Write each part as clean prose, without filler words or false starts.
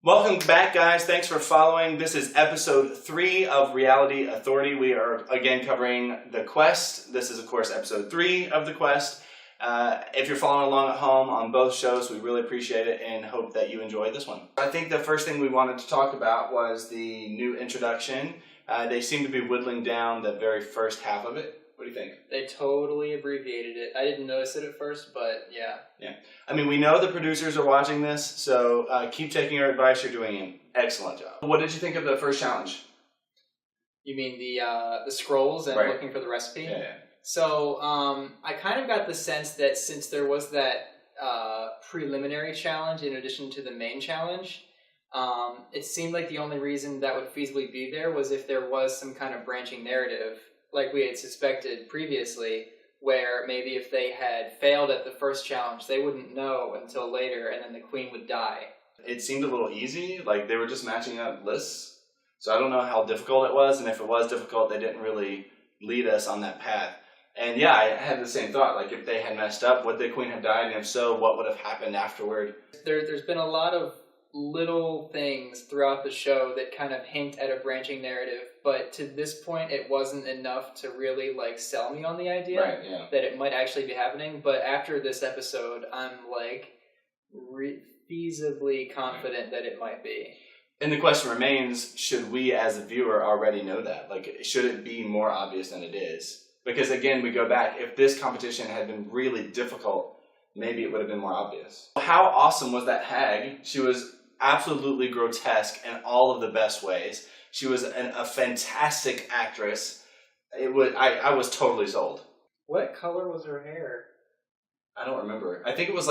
Welcome back, guys. Thanks for following. This is episode 3 of Reality Authority. We are again covering The Quest. This is, of course, episode 3 of The Quest. If you're following along at home on both shows, we really appreciate it and hope that you enjoy this one. I think the first thing we wanted to talk about was the new introduction. They seem to be whittling down the very first half of it. What do you think? They totally abbreviated it. I didn't notice it at first, but yeah. Yeah. I mean, we know the producers are watching this, so keep taking our advice. You're doing an excellent job. What did you think of the first challenge? You mean the scrolls and looking for the recipe? Yeah. So I kind of got the sense that since there was that preliminary challenge in addition to the main challenge, it seemed like the only reason that would feasibly be there was if there was some kind of branching narrative, like we had suspected previously, where maybe if they had failed at the first challenge, they wouldn't know until later, and then the queen would die. It seemed a little easy, like they were just matching up lists. So I don't know how difficult it was, and if it was difficult, they didn't really lead us on that path. And yeah, I had the same thought, like if they had messed up, would the queen have died, and if so, what would have happened afterward? There's been a lot of little things throughout the show that kind of hint at a branching narrative, but to this point it wasn't enough to really sell me on the idea that it might actually be happening. But after this episode, I'm feasibly confident that it might be. And the question remains, should we as a viewer already know that? Should it be more obvious than it is? Because again, we go back, if this competition had been really difficult, maybe it would have been more obvious. How awesome was that hag? She was absolutely grotesque in all of the best ways. She was a fantastic actress. I was totally sold. What color was her hair? I don't remember. I think it was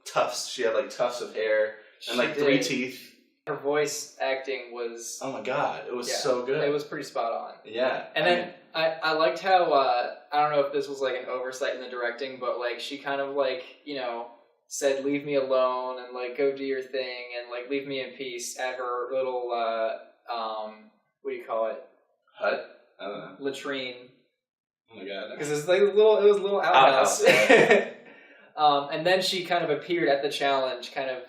tufts. She had tufts of hair and 3 teeth. Her voice acting was... Oh my god, it was so good. It was pretty spot on. Yeah. And I liked how, I don't know if this was an oversight in the directing, but she kind of said leave me alone and go do your thing and leave me in peace at her little, what do you call it? Hut? I don't know. Latrine. Oh my god. Because it was a little outhouse. And then she kind of appeared at the challenge, kind of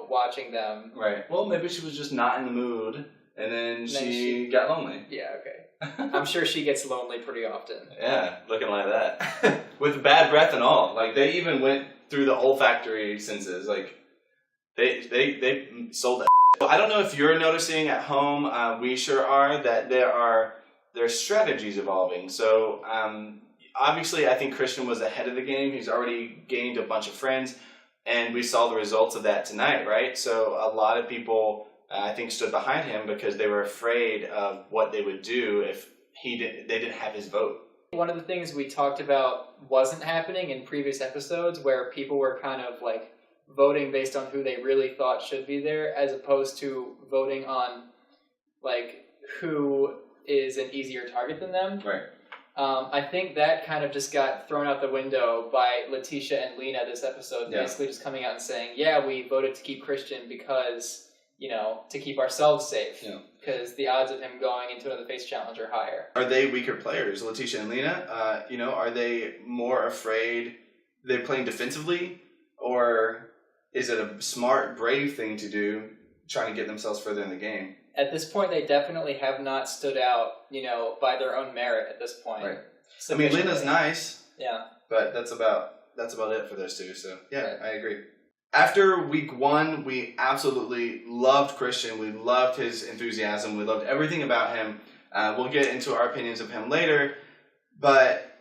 watching them. Right. Well, maybe she was just not in the mood, and then she got lonely. Yeah, okay. I'm sure she gets lonely pretty often. Yeah, looking like that. With bad breath and all. They even went through the olfactory senses. They sold that. I don't know if you're noticing at home, we sure are, that there's strategies evolving. So, obviously, I think Christian was ahead of the game. He's already gained a bunch of friends. And we saw the results of that tonight, right? So a lot of people, I think, stood behind him because they were afraid of what they would do if they didn't have his vote. One of the things we talked about wasn't happening in previous episodes, where people were kind of voting based on who they really thought should be there, as opposed to voting on who is an easier target than them. Right. I think that kind of just got thrown out the window by Letitia and Lena this episode, basically just coming out and saying, yeah, we voted to keep Christian because, to keep ourselves safe, because the odds of him going into another face challenge are higher. Are they weaker players, Letitia and Lena? Are they more afraid they're playing defensively, or is it a smart, brave thing to do, trying to get themselves further in the game? At this point, they definitely have not stood out, by their own merit at this point. Right. I mean, Lena's nice. Yeah. But that's about it for those two. So, yeah, right. I agree. After week 1, we absolutely loved Christian. We loved his enthusiasm. We loved everything about him. We'll get into our opinions of him later. But,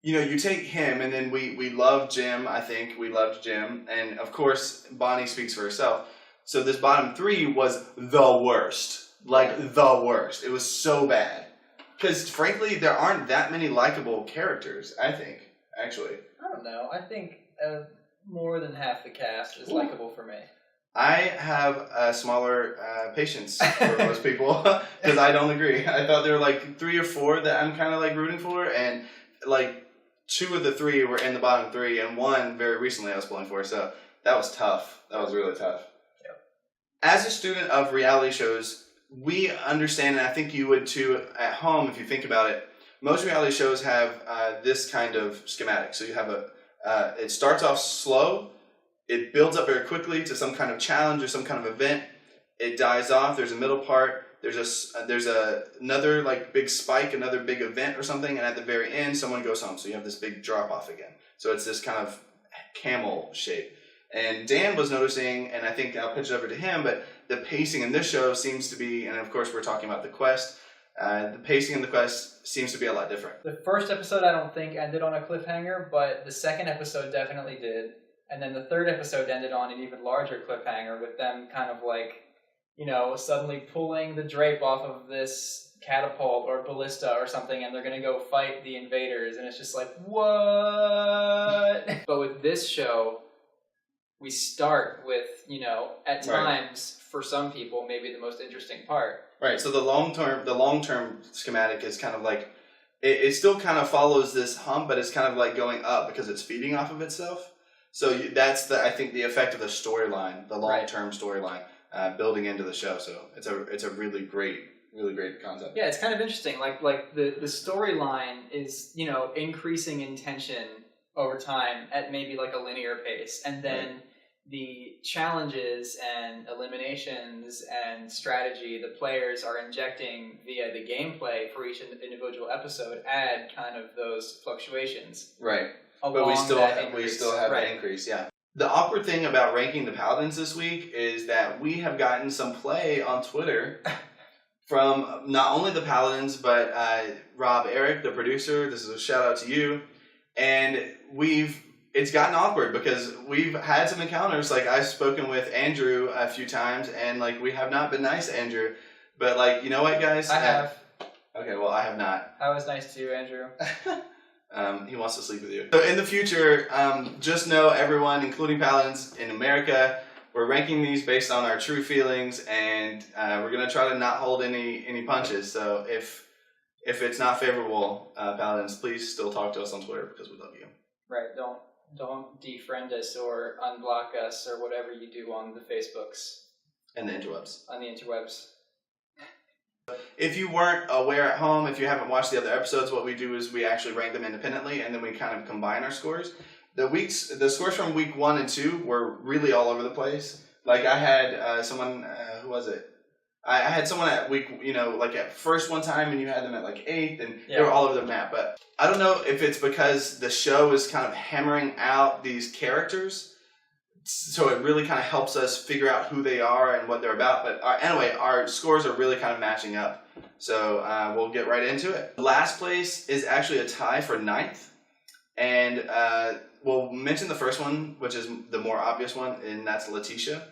you take him, and then we love Jim, I think. We loved Jim. And, of course, Bonnie speaks for herself. So this bottom 3 was the worst. The worst. It was so bad. Because, frankly, there aren't that many likable characters, I think, actually. I don't know. I think more than half the cast is likable for me. I have a smaller patience for most people, because I don't agree. I thought there were 3 or 4 that I'm kind of rooting for, and 2 of the 3 were in the bottom 3, and 1 very recently I was pulling for, so that was tough. That was really tough. As a student of reality shows, we understand, and I think you would too at home if you think about it, most reality shows have this kind of schematic. So you have it starts off slow, it builds up very quickly to some kind of challenge or some kind of event. It dies off. There's a middle part. There's another like big spike, another big event or something, and at the very end, someone goes home. So you have this big drop off again. So it's this kind of camel shape. And Dan was noticing, and I think I'll pitch it over to him, but the pacing in this show seems to be, and of course we're talking about the quest, the pacing in the quest seems to be a lot different. The first episode I don't think ended on a cliffhanger, but the second episode definitely did. And then the third episode ended on an even larger cliffhanger with them kind of like, you know, suddenly pulling the drape off of this catapult or ballista or something, and they're going to go fight the invaders, and it's just like, what? But with this show, we start with, you know, at times, for some people, maybe the most interesting part. Right, so the long-term schematic is kind of like, it still kind of follows this hump, but it's kind of like going up because it's feeding off of itself. So that's I think the effect of the storyline, the long-term storyline, building into the show. So it's a really great concept. Yeah, it's kind of interesting. Like the storyline is, you know, increasing in tension over time at maybe like a linear pace, and then the challenges and eliminations and strategy the players are injecting via the gameplay for each individual episode add kind of those fluctuations. Right. But we still have an increase, yeah. The awkward thing about ranking the Paladins this week is that we have gotten some play on Twitter from not only the Paladins, but Rob Eric, the producer. This is a shout out to you. And it's gotten awkward because we've had some encounters. Like, I've spoken with Andrew a few times, and like, we have not been nice to Andrew. But like, you know what, guys? I have. Okay, well, I have not. I was nice to you, Andrew. He wants to sleep with you. So in the future, just know everyone, including Paladins in America, we're ranking these based on our true feelings, and we're gonna try to not hold any punches. So if it's not favorable, Paladins, please still talk to us on Twitter because we love you. Right. Don't defriend us or unblock us or whatever you do on the Facebooks. And the interwebs. On the interwebs. If you weren't aware at home, if you haven't watched the other episodes, what we do is we actually rank them independently, and then we kind of combine our scores. The scores from week 1 and 2 were really all over the place. Like, I had someone, who was it? I had someone at week, you know, like at first one time, and you had them at like 8th, and they were all over the map. But I don't know if it's because the show is kind of hammering out these characters, so it really kind of helps us figure out who they are and what they're about. But anyway, our scores are really kind of matching up. So we'll get right into it. Last place is actually a tie for 9th. And we'll mention the first one, which is the more obvious one, and that's Letitia.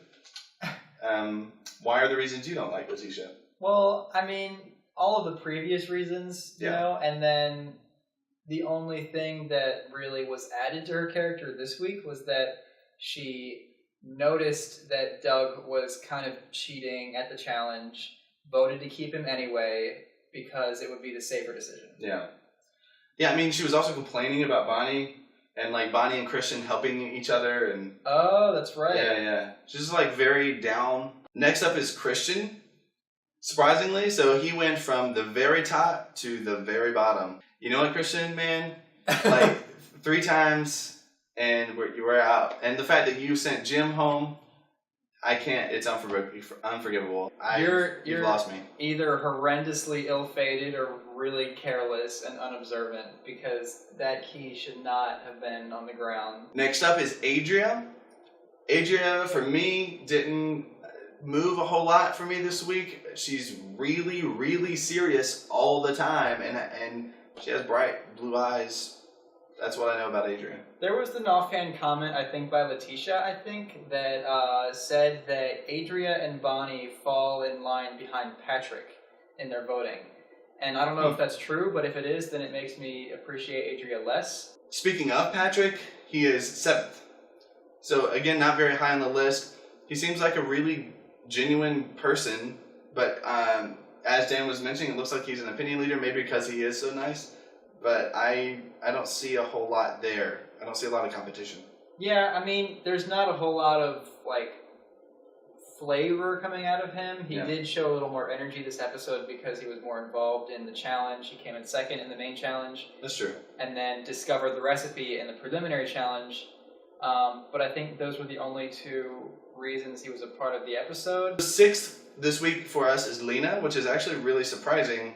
Why are the reasons you don't like Letitia? Well, I mean, all of the previous reasons, you know, and then the only thing that really was added to her character this week was that she noticed that Doug was kind of cheating at the challenge, voted to keep him anyway because it would be the safer decision. Yeah. Yeah, I mean, she was also complaining about Bonnie, and like Bonnie and Christian helping each other. And oh, that's right. Yeah. She's just like very down. Next up is Christian, surprisingly. So he went from the very top to the very bottom. You know what, Christian, man? Like 3 times... and you were out. And the fact that you sent Jim home, I can't. It's unforgivable. You've lost me. Either horrendously ill-fated or really careless and unobservant, because that key should not have been on the ground. Next up is Adria. Adria, for me, didn't move a whole lot for me this week. She's really, really serious all the time, and she has bright blue eyes. That's what I know about Adria. There was an offhand comment, I think, by Letitia, that said that Adria and Bonnie fall in line behind Patrick in their voting. And I don't know if that's true, but if it is, then it makes me appreciate Adria less. Speaking of Patrick, he is 7th. So, again, not very high on the list. He seems like a really genuine person, but as Dan was mentioning, it looks like he's an opinion leader, maybe because he is so nice. But I don't see a whole lot there. I don't see a lot of competition. Yeah, I mean, there's not a whole lot of, like, flavor coming out of him. He did show a little more energy this episode because he was more involved in the challenge. He came in 2nd in the main challenge. That's true. And then discovered the recipe in the preliminary challenge. But I think those were the only two reasons he was a part of the episode. The sixth this week for us is Lena, which is actually really surprising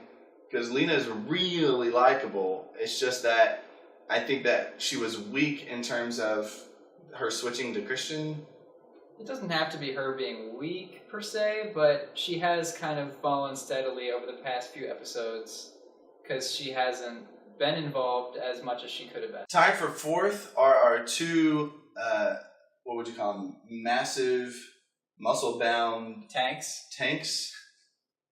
because Lena is really likable. It's just that I think that she was weak in terms of her switching to Christian. It doesn't have to be her being weak per se, but she has kind of fallen steadily over the past few episodes because she hasn't been involved as much as she could have been. Tied for fourth are our two, what would you call them? Massive, muscle-bound Tanks.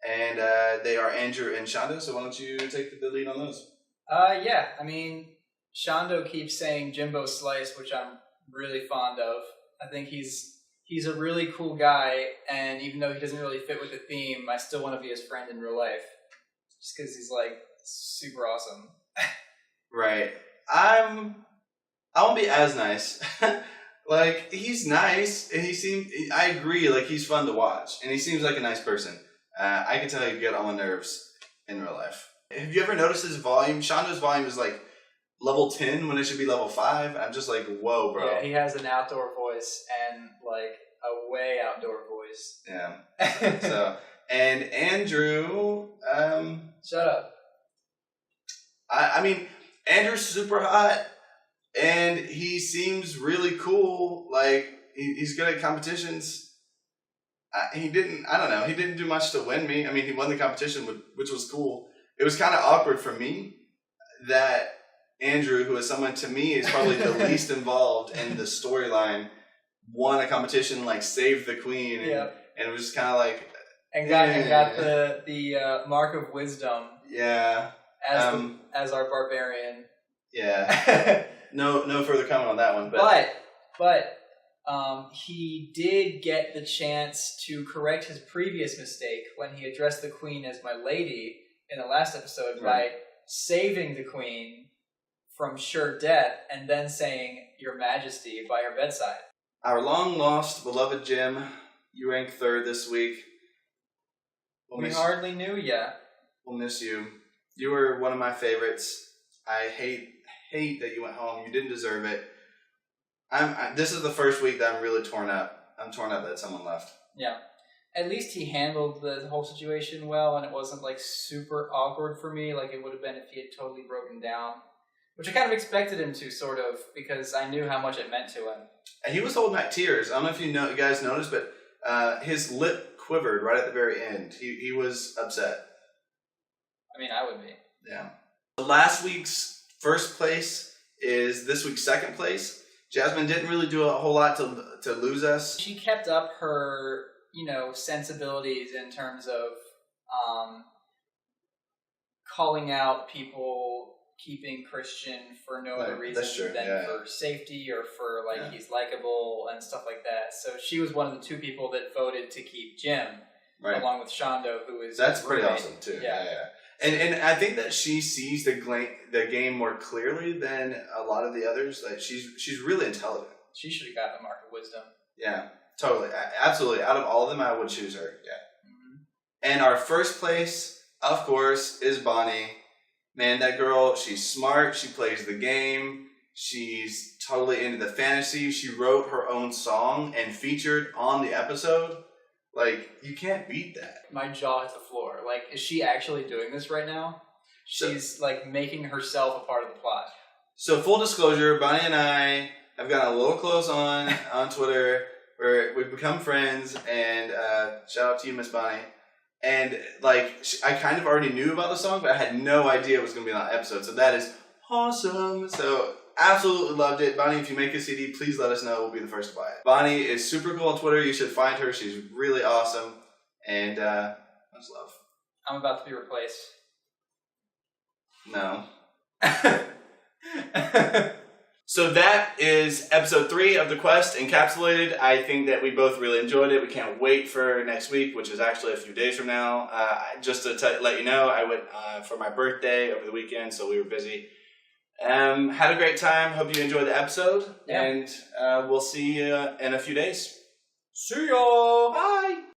And they are Andrew and Shonda, so why don't you take the lead on those? Yeah, I mean, Shondo keeps saying Jimbo Slice, which I'm really fond of. I think he's a really cool guy, and even though he doesn't really fit with the theme, I still want to be his friend in real life. Just because he's, like, super awesome. Right. I won't be as nice. Like, he's nice, and I agree, like, he's fun to watch, and he seems like a nice person. I can tell you get on my nerves in real life. Have you ever noticed his volume? Shonda's volume is, like, level 10 when it should be level 5. I'm just like, whoa, bro. Yeah, he has an outdoor voice, and, like, a way outdoor voice. Yeah. So, and Andrew, Shut up. I mean, Andrew's super hot, and he seems really cool. Like, he's good at competitions. He didn't do much to win me. I mean, he won the competition, which was cool. It was kind of awkward for me that Andrew, who is someone to me is probably the least involved in the storyline, won a competition, like, saved the queen, and it was just kind of like... And got the mark of wisdom. Yeah. As our barbarian. Yeah. No further comment on that one. But he did get the chance to correct his previous mistake when he addressed the queen as my lady in the last episode by saving the queen from sure death and then saying Your Majesty by her bedside. Our long-lost, beloved Jim, you ranked third this week. We hardly knew ya. We'll miss you. You were one of my favorites. I hate that you went home. You didn't deserve it. This is the first week that I'm really torn up. I'm torn up that someone left. Yeah. At least he handled the whole situation well, and it wasn't, like, super awkward for me like it would have been if he had totally broken down. Which I kind of expected him to, sort of, because I knew how much it meant to him. And he was holding back tears. I don't know if you guys noticed, but his lip quivered right at the very end. He was upset. I mean, I would be. Yeah. Last week's first place is this week's second place. Jasmine didn't really do a whole lot to lose us. She kept up her, sensibilities in terms of calling out people keeping Christian for no other reason than for safety or for, he's likable and stuff like that. So she was one of the two people that voted to keep Jim, along with Shondo, who is... That's pretty awesome, too. Yeah. And I think that she sees the game more clearly than a lot of the others. Like, she's really intelligent. She should have gotten the mark of wisdom. Yeah, totally. Absolutely. Out of all of them, I would choose her. Yeah. Mm-hmm. And our first place, of course, is Bonnie. Man, that girl, she's smart. She plays the game. She's totally into the fantasy. She wrote her own song and featured on the episode. Like, you can't beat that. My jaw hit the floor. Like, is she actually doing this right now? She's, making herself a part of the plot. So, full disclosure, Bonnie and I have gotten a little close on Twitter, where we've become friends, and shout out to you, Miss Bonnie. And, I kind of already knew about the song, but I had no idea it was going to be on that episode. So that is awesome. So, absolutely loved it. Bonnie, if you make a CD, please let us know. We'll be the first to buy it. Bonnie is super cool on Twitter. You should find her. She's really awesome. And much love. I'm about to be replaced. No. So that is episode 3 of The Quest encapsulated. I think that we both really enjoyed it. We can't wait for next week, which is actually a few days from now. Just to let you know, I went for my birthday over the weekend, so we were busy. Had a great time. Hope you enjoyed the episode. Yeah. And we'll see you in a few days. See ya! Bye!